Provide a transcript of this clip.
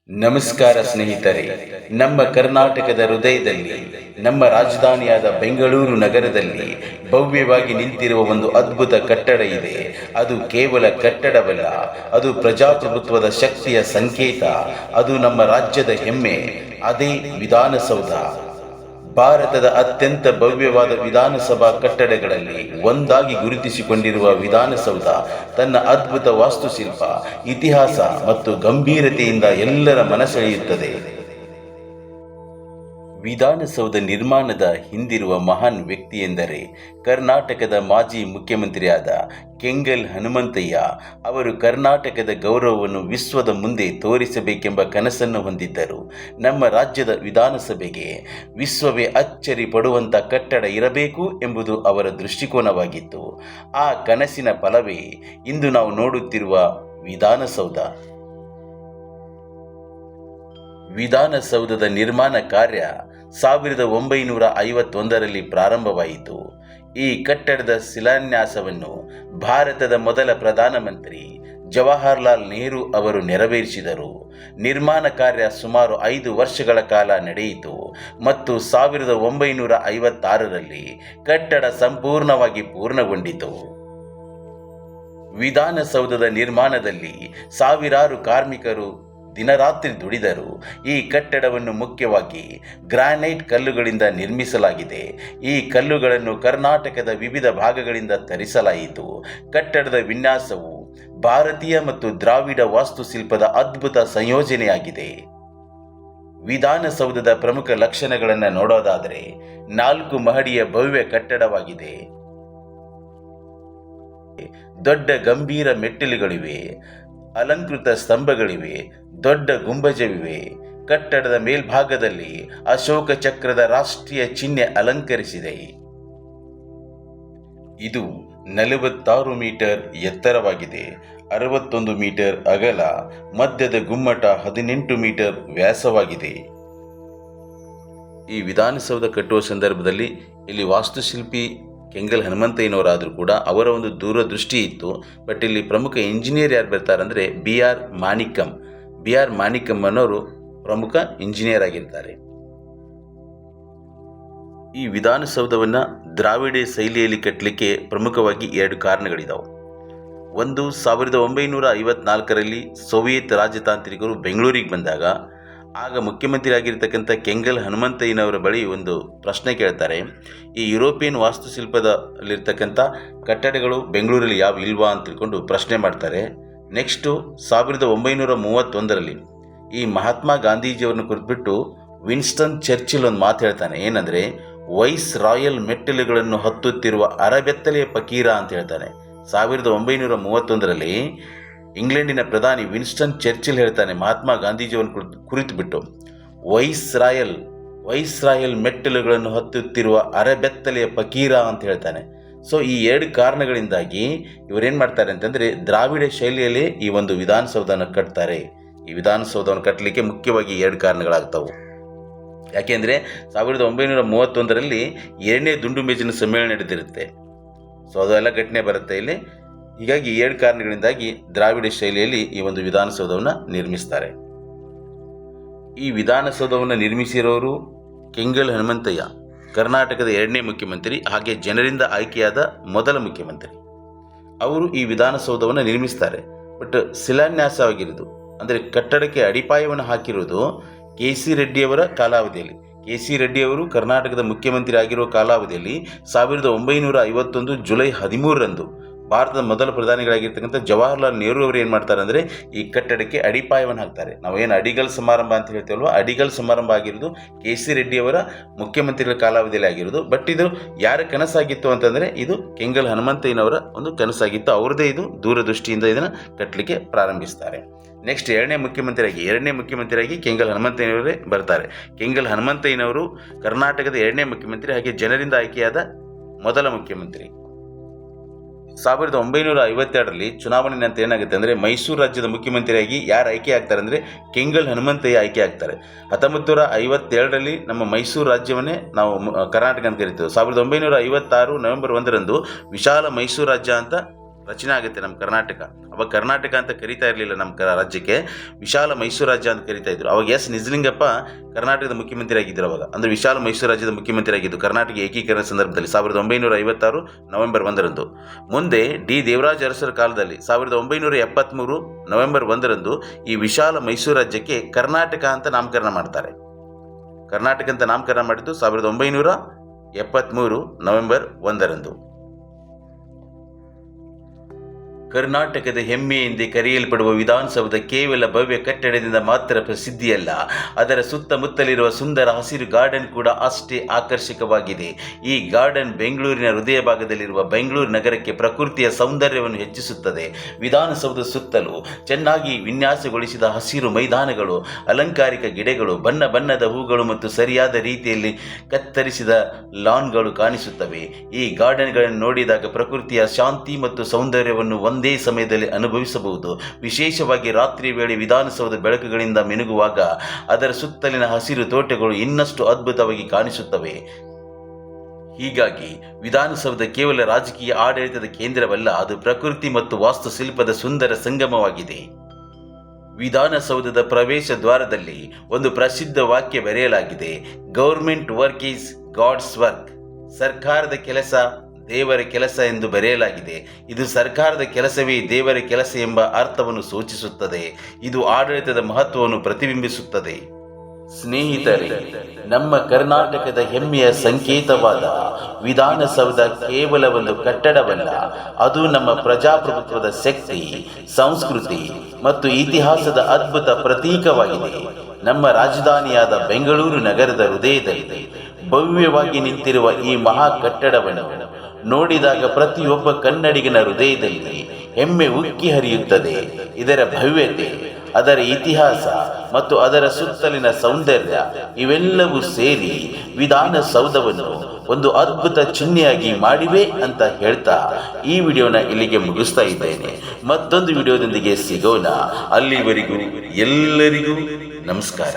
ನಮಸ್ಕಾರ ಸ್ನೇಹಿತರೆ. ನಮ್ಮ ಕರ್ನಾಟಕದ ಹೃದಯದಲ್ಲಿ, ನಮ್ಮ ರಾಜಧಾನಿಯಾದ ಬೆಂಗಳೂರು ನಗರದಲ್ಲಿ ಭವ್ಯವಾಗಿ ನಿಂತಿರುವ ಒಂದು ಅದ್ಭುತ ಕಟ್ಟಡ ಇದೆ. ಅದು ಕೇವಲ ಕಟ್ಟಡವಲ್ಲ, ಅದು ಪ್ರಜಾಪ್ರಭುತ್ವದ ಶಕ್ತಿಯ ಸಂಕೇತ. ಅದು ನಮ್ಮ ರಾಜ್ಯದ ಹೆಮ್ಮೆ. ಅದೇ ವಿಧಾನಸೌಧ. ಭಾರತದ ಅತ್ಯಂತ ಭವ್ಯವಾದ ವಿಧಾನಸಭಾ ಕಟ್ಟಡಗಳಲ್ಲಿ ಒಂದಾಗಿ ಗುರುತಿಸಿಕೊಂಡಿರುವ ವಿಧಾನಸೌಧ ತನ್ನ ಅದ್ಭುತ ವಾಸ್ತುಶಿಲ್ಪ, ಇತಿಹಾಸ ಮತ್ತು ಗಂಭೀರತೆಯಿಂದ ಎಲ್ಲರ ಮನಸೆಳೆಯುತ್ತದೆ. ವಿಧಾನಸೌಧ ನಿರ್ಮಾಣದ ಹಿಂದಿರುವ ಮಹಾನ್ ವ್ಯಕ್ತಿ ಎಂದರೆ ಕರ್ನಾಟಕದ ಮಾಜಿ ಮುಖ್ಯಮಂತ್ರಿಯಾದ ಕೆಂಗಲ್ ಹನುಮಂತಯ್ಯ. ಅವರು ಕರ್ನಾಟಕದ ಗೌರವವನ್ನು ವಿಶ್ವದ ಮುಂದೆ ತೋರಿಸಬೇಕೆಂಬ ಕನಸನ್ನು ಹೊಂದಿದ್ದರು. ನಮ್ಮ ರಾಜ್ಯದ ವಿಧಾನಸಭೆಗೆ ವಿಶ್ವವೇ ಅಚ್ಚರಿ ಪಡುವಂಥ ಕಟ್ಟಡ ಇರಬೇಕು ಎಂಬುದು ಅವರ ದೃಷ್ಟಿಕೋನವಾಗಿತ್ತು. ಆ ಕನಸಿನ ಫಲವೇ ಇಂದು ನಾವು ನೋಡುತ್ತಿರುವ ವಿಧಾನಸೌಧ. ವಿಧಾನಸೌಧದ ನಿರ್ಮಾಣ ಕಾರ್ಯ 1951ರಲ್ಲಿ ಪ್ರಾರಂಭವಾಯಿತು. ಈ ಕಟ್ಟಡದ ಶಿಲಾನ್ಯಾಸವನ್ನು ಭಾರತದ ಮೊದಲ ಪ್ರಧಾನಮಂತ್ರಿ ಜವಾಹರ್ಲಾಲ್ ನೆಹರು ಅವರು ನೆರವೇರಿಸಿದರು. ನಿರ್ಮಾಣ ಕಾರ್ಯ ಸುಮಾರು 5 ವರ್ಷಗಳ ಕಾಲ ನಡೆಯಿತು ಮತ್ತು 1956ರಲ್ಲಿ ಕಟ್ಟಡ ಸಂಪೂರ್ಣವಾಗಿ ಪೂರ್ಣಗೊಂಡಿತು. ವಿಧಾನಸೌಧದ ನಿರ್ಮಾಣದಲ್ಲಿ ಸಾವಿರಾರು ಕಾರ್ಮಿಕರು ದಿನರಾತ್ರಿ ದುಡಿದರು. ಈ ಕಟ್ಟಡವನ್ನು ಮುಖ್ಯವಾಗಿ ಗ್ರಾನೈಟ್ ಕಲ್ಲುಗಳಿಂದ ನಿರ್ಮಿಸಲಾಗಿದೆ. ಈ ಕಲ್ಲುಗಳನ್ನು ಕರ್ನಾಟಕದ ವಿವಿಧ ಭಾಗಗಳಿಂದ ತರಿಸಲಾಯಿತು. ಕಟ್ಟಡದ ವಿನ್ಯಾಸವು ಭಾರತೀಯ ಮತ್ತು ದ್ರಾವಿಡ ವಾಸ್ತುಶಿಲ್ಪದ ಅದ್ಭುತ ಸಂಯೋಜನೆಯಾಗಿದೆ. ವಿಧಾನಸೌಧದ ಪ್ರಮುಖ ಲಕ್ಷಣಗಳನ್ನು ನೋಡೋದಾದರೆ, 4 ಮಹಡಿಯ ಭವ್ಯ ಕಟ್ಟಡವಾಗಿದೆ. ದೊಡ್ಡ ಗಂಭೀರ ಮೆಟ್ಟಿಲುಗಳಿವೆ, ಅಲಂಕೃತ ಸ್ತಂಭಗಳಿವೆ, ದೊಡ್ಡ ಗುಂಬಜವಿವೆ. ಕಟ್ಟಡದ ಮೇಲ್ಭಾಗದಲ್ಲಿ ಅಶೋಕ ಚಕ್ರದ ರಾಷ್ಟ್ರೀಯ ಚಿಹ್ನೆ ಅಲಂಕರಿಸಿದೆ. ಇದು 46 ಮೀಟರ್ ಎತ್ತರವಾಗಿದೆ, 61 ಮೀಟರ್ ಅಗಲ. ಮಧ್ಯದ ಗುಮ್ಮಟ 18 ಮೀಟರ್ ವ್ಯಾಸವಾಗಿದೆ. ಈ ವಿಧಾನಸೌಧ ಕಟ್ಟುವ ಸಂದರ್ಭದಲ್ಲಿ ಇಲ್ಲಿ ವಾಸ್ತುಶಿಲ್ಪಿ ಕೆಂಗಲ್ ಹನುಮಂತಯ್ಯನವರಾದರೂ ಕೂಡ ಅವರ ಒಂದು ದೂರದೃಷ್ಟಿ ಇತ್ತು. ಬಟ್ ಇಲ್ಲಿ ಪ್ರಮುಖ ಇಂಜಿನಿಯರ್ ಯಾರು ಬರ್ತಾರೆ ಅಂದರೆ ಬಿ ಆರ್ ಮಾಣಿಕಂ ಅನ್ನೋರು ಪ್ರಮುಖ ಇಂಜಿನಿಯರ್ ಆಗಿರ್ತಾರೆ. ಈ ವಿಧಾನಸೌಧವನ್ನು ದ್ರಾವಿಡ ಶೈಲಿಯಲ್ಲಿ ಕಟ್ಟಲಿಕ್ಕೆ ಪ್ರಮುಖವಾಗಿ 2 ಕಾರಣಗಳಿದಾವೆ. ಒಂದು, 1954ರಲ್ಲಿ ಸೋವಿಯತ್ ರಾಜತಾಂತ್ರಿಕರು ಬೆಂಗಳೂರಿಗೆ ಬಂದಾಗ ಆಗ ಮುಖ್ಯಮಂತ್ರಿ ಆಗಿರ್ತಕ್ಕಂಥ ಕೆಂಗಲ್ ಹನುಮಂತಯ್ಯನವರ ಬಳಿ ಒಂದು ಪ್ರಶ್ನೆ ಕೇಳ್ತಾರೆ. ಈ ಯುರೋಪಿಯನ್ ವಾಸ್ತುಶಿಲ್ಪದಲ್ಲಿರ್ತಕ್ಕಂಥ ಕಟ್ಟಡಗಳು ಬೆಂಗಳೂರಲ್ಲಿ ಯಾವ ಇಲ್ವಾ ಅಂತ ತಿಳ್ಕೊಂಡು ಪ್ರಶ್ನೆ ಮಾಡ್ತಾರೆ. ನೆಕ್ಸ್ಟು 1931ರಲ್ಲಿ ಈ ಮಹಾತ್ಮ ಗಾಂಧೀಜಿಯವ್ರನ್ನ ಕುರಿತುಬಿಟ್ಟು ವಿನ್ಸ್ಟನ್ ಚರ್ಚಿಲ್ ಒಂದು ಮಾತು ಹೇಳ್ತಾನೆ. ಏನಂದರೆ, ವೈಸ್ ರಾಯಲ್ ಮೆಟ್ಟಿಲುಗಳನ್ನು ಹತ್ತುತ್ತಿರುವ ಅರಬೆತ್ತಲೆಯ ಫಕೀರ ಅಂತ ಹೇಳ್ತಾನೆ. 1931ರಲ್ಲಿ ಇಂಗ್ಲೆಂಡಿನ ಪ್ರಧಾನಿ ವಿನ್ಸ್ಟನ್ ಚರ್ಚಿಲ್ ಹೇಳ್ತಾನೆ ಮಹಾತ್ಮ ಗಾಂಧೀಜಿಯವರನ್ನು ಕುರಿತುಬಿಟ್ಟು, ವೈಸ್ ರಾಯಲ್ ಮೆಟ್ಟಿಲುಗಳನ್ನು ಹತ್ತುತ್ತಿರುವ ಅರಬೆತ್ತಲೆಯ ಫಕೀರ ಅಂತ ಹೇಳ್ತಾನೆ. ಸೊ ಈ 2 ಕಾರಣಗಳಿಂದಾಗಿ ಇವರೇನು ಮಾಡ್ತಾರೆ ಅಂತಂದರೆ ದ್ರಾವಿಡ ಶೈಲಿಯಲ್ಲಿ ಈ ಒಂದು ವಿಧಾನಸೌಧನ ಕಟ್ತಾರೆ. ಈ ವಿಧಾನಸೌಧವನ್ನು ಕಟ್ಟಲಿಕ್ಕೆ ಮುಖ್ಯವಾಗಿ 2 ಕಾರಣಗಳಾಗ್ತವೆ. ಯಾಕೆಂದರೆ 1931ರಲ್ಲಿ 2ನೇ ದುಂಡು ಮೇಜಿನ ಸಮ್ಮೇಳನ ನಡೆದಿರುತ್ತೆ. ಸೊ ಅದೆಲ್ಲ ಘಟನೆ ಬರುತ್ತೆ ಇಲ್ಲಿ. ಹೀಗಾಗಿ 2 ಕಾರಣಗಳಿಂದಾಗಿ ದ್ರಾವಿಡ ಶೈಲಿಯಲ್ಲಿ ಈ ಒಂದು ವಿಧಾನಸೌಧವನ್ನು ನಿರ್ಮಿಸ್ತಾರೆ. ಈ ವಿಧಾನಸೌಧವನ್ನು ನಿರ್ಮಿಸಿರೋರು ಕೆಂಗಲ್ ಹನುಮಂತಯ್ಯ, ಕರ್ನಾಟಕದ 2ನೇ ಮುಖ್ಯಮಂತ್ರಿ, ಹಾಗೆ ಜನರಿಂದ ಆಯ್ಕೆಯಾದ ಮೊದಲ ಮುಖ್ಯಮಂತ್ರಿ. ಅವರು ಈ ವಿಧಾನಸೌಧವನ್ನು ನಿರ್ಮಿಸ್ತಾರೆ. ಬಟ್ ಶಿಲಾನ್ಯಾಸವಾಗಿರೋದು ಅಂದರೆ ಕಟ್ಟಡಕ್ಕೆ ಅಡಿಪಾಯವನ್ನು ಹಾಕಿರೋದು ಕೆ.ಸಿ. ರೆಡ್ಡಿಯವರ ಕಾಲಾವಧಿಯಲ್ಲಿ. ಕೆ.ಸಿ. ರೆಡ್ಡಿಯವರು ಕರ್ನಾಟಕದ ಮುಖ್ಯಮಂತ್ರಿ ಆಗಿರುವ ಕಾಲಾವಧಿಯಲ್ಲಿ 1951 ಜುಲೈ 13ರಂದು ಭಾರತದ ಮೊದಲ ಪ್ರಧಾನಿಗಳಾಗಿರ್ತಕ್ಕಂಥ ಜವಾಹರ್ಲಾಲ್ ನೆಹರು ಅವರು ಏನು ಮಾಡ್ತಾರೆ ಅಂದರೆ ಈ ಕಟ್ಟಡಕ್ಕೆ ಅಡಿಪಾಯವನ್ನು ಹಾಕ್ತಾರೆ. ನಾವೇನು ಅಡಿಗಲ್ ಸಮಾರಂಭ ಅಂತ ಹೇಳ್ತೀವಲ್ವ, ಅಡಿಗಲ್ ಸಮಾರಂಭ ಆಗಿರೋದು ಕೆ.ಸಿ. ರೆಡ್ಡಿಯವರ ಮುಖ್ಯಮಂತ್ರಿಗಳ ಕಾಲಾವಧಿಯಲ್ಲಿ ಆಗಿರೋದು. ಬಟ್ ಇದು ಯಾರ ಕನಸಾಗಿತ್ತು ಅಂತಂದರೆ ಇದು ಕೆಂಗಲ್ ಹನುಮಂತಯ್ಯನವರ ಒಂದು ಕನಸಾಗಿತ್ತು. ಅವ್ರದ್ದೇ ಇದು ದೂರದೃಷ್ಟಿಯಿಂದ ಇದನ್ನು ಕಟ್ಟಲಿಕ್ಕೆ ಪ್ರಾರಂಭಿಸ್ತಾರೆ. ನೆಕ್ಸ್ಟ್ 2ನೇ ಮುಖ್ಯಮಂತ್ರಿಯಾಗಿ ಕೆಂಗಲ್ ಹನುಮಂತಯ್ಯನವರೇ ಬರ್ತಾರೆ. ಕೆಂಗಲ್ ಹನುಮಂತಯ್ಯನವರು ಕರ್ನಾಟಕದ 2ನೇ ಮುಖ್ಯಮಂತ್ರಿ, ಹಾಗೆ ಜನರಿಂದ ಆಯ್ಕೆಯಾದ ಮೊದಲ ಮುಖ್ಯಮಂತ್ರಿ. 1952ರಲ್ಲಿ ಚುನಾವಣೆ ನಂತರ ಏನಾಗುತ್ತೆ ಅಂದರೆ ಮೈಸೂರು ರಾಜ್ಯದ ಮುಖ್ಯಮಂತ್ರಿಯಾಗಿ ಯಾರು ಆಯ್ಕೆ ಆಗ್ತಾರೆ ಅಂದರೆ ಕೆಂಗಲ್ ಹನುಮಂತಯ್ಯ ಆಯ್ಕೆ ಆಗ್ತಾರೆ. 1957ರಲ್ಲಿ ನಮ್ಮ ಮೈಸೂರು ರಾಜ್ಯವನ್ನೇ ನಾವು ಕರ್ನಾಟಕ ಅಂತ ಕರಿತೀವಿ. 1956 ನವೆಂಬರ್ 1ರಂದು ವಿಶಾಲ ಮೈಸೂರು ರಾಜ್ಯ ಅಂತ ರಚನೆ ಆಗುತ್ತೆ ನಮ್ಮ ಕರ್ನಾಟಕ. ಅವಾಗ ಕರ್ನಾಟಕ ಅಂತ ಕರಿತಾ ಇರಲಿಲ್ಲ ನಮ್ಮ ರಾಜ್ಯಕ್ಕೆ, ವಿಶಾಲ ಮೈಸೂರು ರಾಜ್ಯ ಅಂತ ಕರಿತಾ ಇದ್ರು. ಅವಾಗ ಎಸ್ ನಿಜಲಿಂಗಪ್ಪ ಕರ್ನಾಟಕದ ಮುಖ್ಯಮಂತ್ರಿ ಆಗಿದ್ದರು. ಅವಾಗ ಅಂದರೆ ವಿಶಾಲ ಮೈಸೂರು ರಾಜ್ಯದ ಮುಖ್ಯಮಂತ್ರಿ ಆಗಿದ್ದು ಕರ್ನಾಟಕ ಏಕೀಕರಣ ಸಂದರ್ಭದಲ್ಲಿ 1956 ನವೆಂಬರ್ 1ರಂದು. ಮುಂದೆ ಡಿ ದೇವರಾಜ ಅರಸರ ಕಾಲದಲ್ಲಿ 1973 ನವೆಂಬರ್ 1ರಂದು ಈ ವಿಶಾಲ ಮೈಸೂರು ರಾಜ್ಯಕ್ಕೆ ಕರ್ನಾಟಕ ಅಂತ ನಾಮಕರಣ ಮಾಡ್ತಾರೆ. ಕರ್ನಾಟಕ ಅಂತ ನಾಮಕರಣ ಮಾಡಿದ್ದು 1973 ನವೆಂಬರ್ 1ರಂದು. ಕರ್ನಾಟಕದ ಹೆಮ್ಮೆ ಎಂದೇ ಕರೆಯಲ್ಪಡುವ ವಿಧಾನಸೌಧ ಕೇವಲ ಭವ್ಯ ಕಟ್ಟಡದಿಂದ ಮಾತ್ರ ಪ್ರಸಿದ್ಧಿಯಲ್ಲ, ಅದರ ಸುತ್ತಮುತ್ತಲಿರುವ ಸುಂದರ ಹಸಿರು ಗಾರ್ಡನ್ ಕೂಡ ಅಷ್ಟೇ ಆಕರ್ಷಕವಾಗಿದೆ. ಈ ಗಾರ್ಡನ್ ಬೆಂಗಳೂರಿನ ಹೃದಯ ಭಾಗದಲ್ಲಿರುವ ಬೆಂಗಳೂರು ನಗರಕ್ಕೆ ಪ್ರಕೃತಿಯ ಸೌಂದರ್ಯವನ್ನು ಹೆಚ್ಚಿಸುತ್ತದೆ. ವಿಧಾನಸೌಧ ಸುತ್ತಲೂ ಚೆನ್ನಾಗಿ ವಿನ್ಯಾಸಗೊಳಿಸಿದ ಹಸಿರು ಮೈದಾನಗಳು, ಅಲಂಕಾರಿಕ ಗಿಡಗಳು, ಬಣ್ಣ ಬಣ್ಣದ ಹೂಗಳು ಮತ್ತು ಸರಿಯಾದ ರೀತಿಯಲ್ಲಿ ಕತ್ತರಿಸಿದ ಲಾನ್ಗಳು ಕಾಣಿಸುತ್ತವೆ. ಈ ಗಾರ್ಡನ್ಗಳನ್ನು ನೋಡಿದಾಗ ಪ್ರಕೃತಿಯ ಶಾಂತಿ ಮತ್ತು ಸೌಂದರ್ಯವನ್ನು ಒಂದೇ ಸಮಯದಲ್ಲಿ ಅನುಭವಿಸಬಹುದು. ವಿಶೇಷವಾಗಿ ರಾತ್ರಿ ವೇಳೆ ವಿಧಾನಸೌಧ ಬೆಳಕುಗಳಿಂದ ಮಿನುಗುವಾಗ ಅದರ ಸುತ್ತಲಿನ ಹಸಿರು ತೋಟಗಳು ಇನ್ನಷ್ಟು ಅದ್ಭುತವಾಗಿ ಕಾಣಿಸುತ್ತವೆ. ಹೀಗಾಗಿ ವಿಧಾನಸೌಧ ಕೇವಲ ರಾಜಕೀಯ ಆಡಳಿತದ ಕೇಂದ್ರವಲ್ಲ, ಅದು ಪ್ರಕೃತಿ ಮತ್ತು ವಾಸ್ತುಶಿಲ್ಪದ ಸುಂದರ ಸಂಗಮವಾಗಿದೆ. ವಿಧಾನಸೌಧದ ಪ್ರವೇಶ ದ್ವಾರದಲ್ಲಿ ಒಂದು ಪ್ರಸಿದ್ಧ ವಾಕ್ಯ ಬರೆಯಲಾಗಿದೆ, government work is God's work. ಸರ್ಕಾರದ ಕೆಲಸ ದೇವರ ಕೆಲಸ ಎಂದು ಬರೆಯಲಾಗಿದೆ. ಇದು ಸರ್ಕಾರದ ಕೆಲಸವೇ ದೇವರ ಕೆಲಸ ಎಂಬ ಅರ್ಥವನ್ನು ಸೂಚಿಸುತ್ತದೆ. ಇದು ಆಡಳಿತದ ಮಹತ್ವವನ್ನು ಪ್ರತಿಬಿಂಬಿಸುತ್ತದೆ. ಸ್ನೇಹಿತರೆ, ನಮ್ಮ ಕರ್ನಾಟಕದ ಹೆಮ್ಮೆಯ ಸಂಕೇತವಾದ ವಿಧಾನಸೌಧ ಕೇವಲ ಒಂದು ಕಟ್ಟಡವಲ್ಲ, ಅದು ನಮ್ಮ ಪ್ರಜಾಪ್ರಭುತ್ವದ ಶಕ್ತಿ, ಸಂಸ್ಕೃತಿ ಮತ್ತು ಇತಿಹಾಸದ ಅದ್ಭುತ ಪ್ರತೀಕವಾಗಿದೆ. ನಮ್ಮ ರಾಜಧಾನಿಯಾದ ಬೆಂಗಳೂರು ನಗರದ ಹೃದಯದಲ್ಲಿ ಭವ್ಯವಾಗಿ ನಿಂತಿರುವ ಈ ಮಹಾ ಕಟ್ಟಡವನ್ನು ನೋಡಿದಾಗ ಪ್ರತಿಯೊಬ್ಬ ಕನ್ನಡಿಗನ ಹೃದಯದಲ್ಲಿ ಹೆಮ್ಮೆ ಉಕ್ಕಿ ಹರಿಯುತ್ತದೆ. ಇದರ ಭವ್ಯತೆ, ಅದರ ಇತಿಹಾಸ ಮತ್ತು ಅದರ ಸುತ್ತಲಿನ ಸೌಂದರ್ಯ ಇವೆಲ್ಲವೂ ಸೇರಿ ವಿಧಾನಸೌಧವನ್ನು ಒಂದು ಅದ್ಭುತ ಚಿಹ್ನೆಯಾಗಿ ಮಾಡಿವೆ ಅಂತ ಹೇಳ್ತಾ ಈ ವಿಡಿಯೋನ ಇಲ್ಲಿಗೆ ಮುಗಿಸ್ತಾ ಇದ್ದೇನೆ. ಮತ್ತೊಂದು ವಿಡಿಯೋದೊಂದಿಗೆ ಸಿಗೋಣ. ಅಲ್ಲಿವರೆಗೂ ಎಲ್ಲರಿಗೂ ನಮಸ್ಕಾರ.